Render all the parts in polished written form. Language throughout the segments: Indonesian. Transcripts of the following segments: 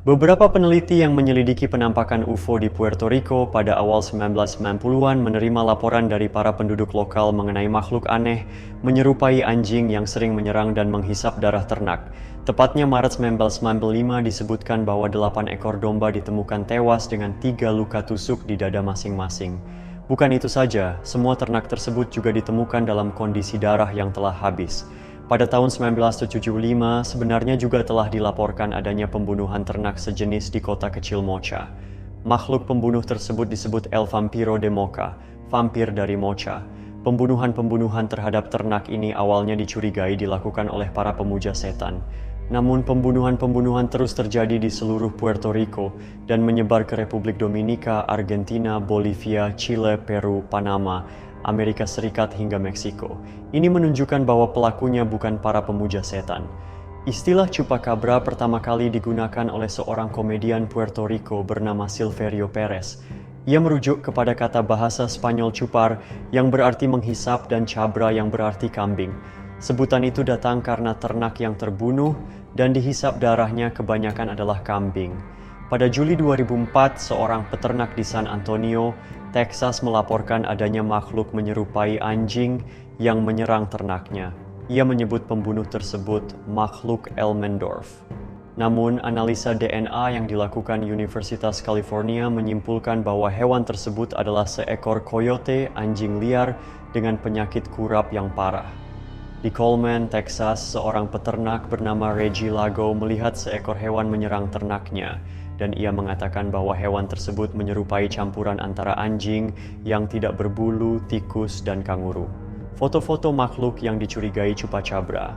Beberapa peneliti yang menyelidiki penampakan UFO di Puerto Rico pada awal 1990-an menerima laporan dari para penduduk lokal mengenai makhluk aneh menyerupai anjing yang sering menyerang dan menghisap darah ternak. Tepatnya Maret 1995 disebutkan bahwa 8 ekor domba ditemukan tewas dengan 3 luka tusuk di dada masing-masing. Bukan itu saja, semua ternak tersebut juga ditemukan dalam kondisi darah yang telah habis. Pada tahun 1975, sebenarnya juga telah dilaporkan adanya pembunuhan ternak sejenis di kota kecil Mocha. Makhluk pembunuh tersebut disebut El Vampiro de Mocha, vampir dari Mocha. Pembunuhan-pembunuhan terhadap ternak ini awalnya dicurigai dilakukan oleh para pemuja setan. Namun pembunuhan-pembunuhan terus terjadi di seluruh Puerto Rico dan menyebar ke Republik Dominika, Argentina, Bolivia, Chile, Peru, Panama, Amerika Serikat hingga Meksiko. Ini menunjukkan bahwa pelakunya bukan para pemuja setan. Istilah Chupacabra pertama kali digunakan oleh seorang komedian Puerto Rico bernama Silverio Perez. Ia merujuk kepada kata bahasa Spanyol chupar yang berarti menghisap dan cabra yang berarti kambing. Sebutan itu datang karena ternak yang terbunuh dan dihisap darahnya kebanyakan adalah kambing. Pada Juli 2004, seorang peternak di San Antonio, Texas melaporkan adanya makhluk menyerupai anjing yang menyerang ternaknya. Ia menyebut pembunuh tersebut makhluk Elmendorf. Namun, analisa DNA yang dilakukan Universitas California menyimpulkan bahwa hewan tersebut adalah seekor coyote anjing liar dengan penyakit kurap yang parah. Di Coleman, Texas, seorang peternak bernama Reggie Lago melihat seekor hewan menyerang ternaknya. Dan ia mengatakan bahwa hewan tersebut menyerupai campuran antara anjing yang tidak berbulu, tikus, dan kanguru. Foto-foto makhluk yang dicurigai Chupacabra.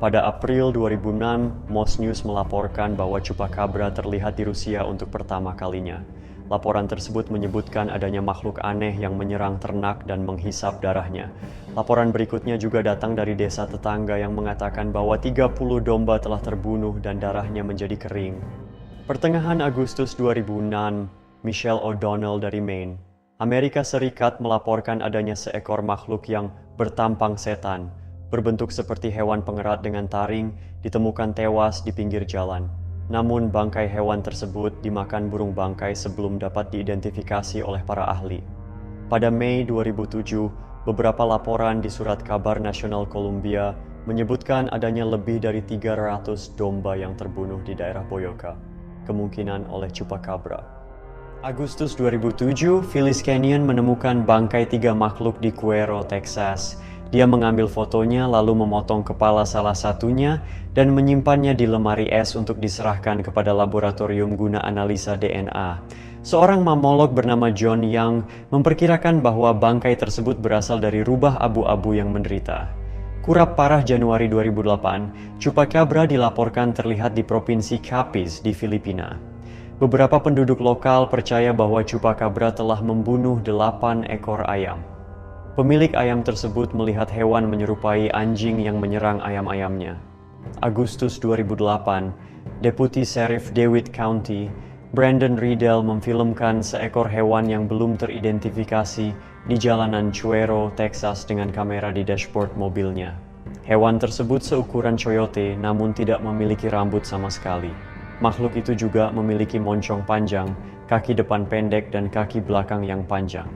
Pada April 2006, Moss News melaporkan bahwa Chupacabra terlihat di Rusia untuk pertama kalinya. Laporan tersebut menyebutkan adanya makhluk aneh yang menyerang ternak dan menghisap darahnya. Laporan berikutnya juga datang dari desa tetangga yang mengatakan bahwa 30 domba telah terbunuh dan darahnya menjadi kering. Pertengahan Agustus 2006, Michelle O'Donnell dari Maine, Amerika Serikat melaporkan adanya seekor makhluk yang bertampang setan, berbentuk seperti hewan pengerat dengan taring, ditemukan tewas di pinggir jalan. Namun bangkai hewan tersebut dimakan burung bangkai sebelum dapat diidentifikasi oleh para ahli. Pada Mei 2007, beberapa laporan di Surat Kabar Nasional Columbia menyebutkan adanya lebih dari 300 domba yang terbunuh di daerah Boyoka, kemungkinan oleh Chupacabra. Agustus 2007, Phyllis Kenyon menemukan bangkai 3 makhluk di Cuero, Texas. Dia mengambil fotonya lalu memotong kepala salah satunya dan menyimpannya di lemari es untuk diserahkan kepada laboratorium guna analisa DNA. Seorang mamolog bernama John Young memperkirakan bahwa bangkai tersebut berasal dari rubah abu-abu yang menderita. Kurap parah Januari 2008, Chupacabra dilaporkan terlihat di Provinsi Capiz di Filipina. Beberapa penduduk lokal percaya bahwa Chupacabra telah membunuh 8 ekor ayam. Pemilik ayam tersebut melihat hewan menyerupai anjing yang menyerang ayam-ayamnya. Agustus 2008, Deputi Sheriff DeWitt County, Brandon Riedel memfilmkan seekor hewan yang belum teridentifikasi di jalanan Cuero, Texas dengan kamera di dashboard mobilnya. Hewan tersebut seukuran coyote namun tidak memiliki rambut sama sekali. Makhluk itu juga memiliki moncong panjang, kaki depan pendek dan kaki belakang yang panjang.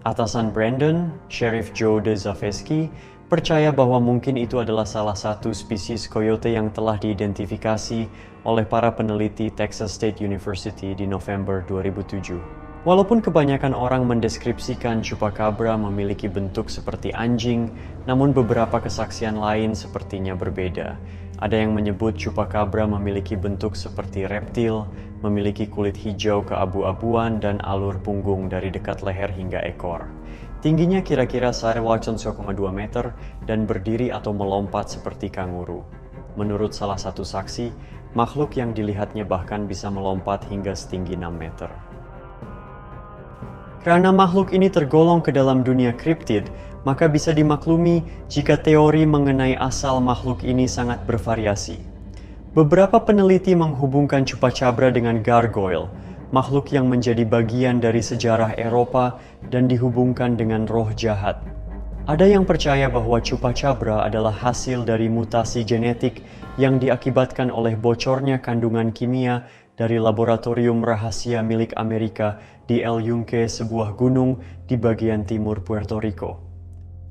Atasan Brandon, Sheriff Joe DeZaveski, percaya bahwa mungkin itu adalah salah satu spesies coyote yang telah diidentifikasi oleh para peneliti Texas State University di November 2007. Walaupun kebanyakan orang mendeskripsikan Chupacabra memiliki bentuk seperti anjing, namun beberapa kesaksian lain sepertinya berbeda. Ada yang menyebut Chupacabra memiliki bentuk seperti reptil, memiliki kulit hijau keabu-abuan dan alur punggung dari dekat leher hingga ekor. Tingginya kira-kira 1,2 meter dan berdiri atau melompat seperti kanguru. Menurut salah satu saksi, makhluk yang dilihatnya bahkan bisa melompat hingga setinggi 6 meter. Karena makhluk ini tergolong ke dalam dunia kriptid, maka bisa dimaklumi jika teori mengenai asal makhluk ini sangat bervariasi. Beberapa peneliti menghubungkan chupacabra dengan gargoyle, makhluk yang menjadi bagian dari sejarah Eropa dan dihubungkan dengan roh jahat. Ada yang percaya bahwa chupacabra adalah hasil dari mutasi genetik yang diakibatkan oleh bocornya kandungan kimia dari laboratorium rahasia milik Amerika di El Yunque, sebuah gunung di bagian timur Puerto Rico.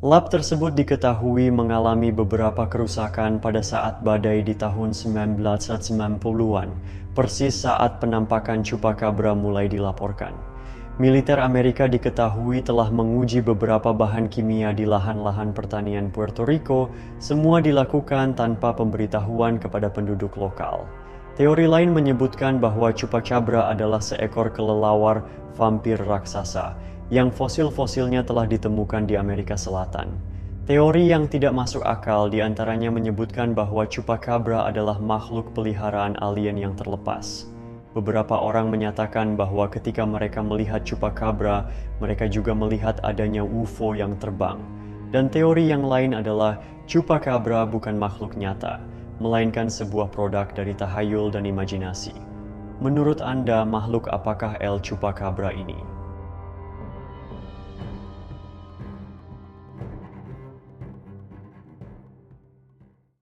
Lab tersebut diketahui mengalami beberapa kerusakan pada saat badai di tahun 1990-an, persis saat penampakan chupacabra mulai dilaporkan. Militer Amerika diketahui telah menguji beberapa bahan kimia di lahan-lahan pertanian Puerto Rico, semua dilakukan tanpa pemberitahuan kepada penduduk lokal. Teori lain menyebutkan bahwa chupacabra adalah seekor kelelawar vampir raksasa, yang fosil-fosilnya telah ditemukan di Amerika Selatan. Teori yang tidak masuk akal diantaranya menyebutkan bahwa chupacabra adalah makhluk peliharaan alien yang terlepas. Beberapa orang menyatakan bahwa ketika mereka melihat chupacabra, mereka juga melihat adanya UFO yang terbang. Dan teori yang lain adalah chupacabra bukan makhluk nyata, melainkan sebuah produk dari tahayul dan imajinasi. Menurut Anda, makhluk apakah El Chupacabra ini?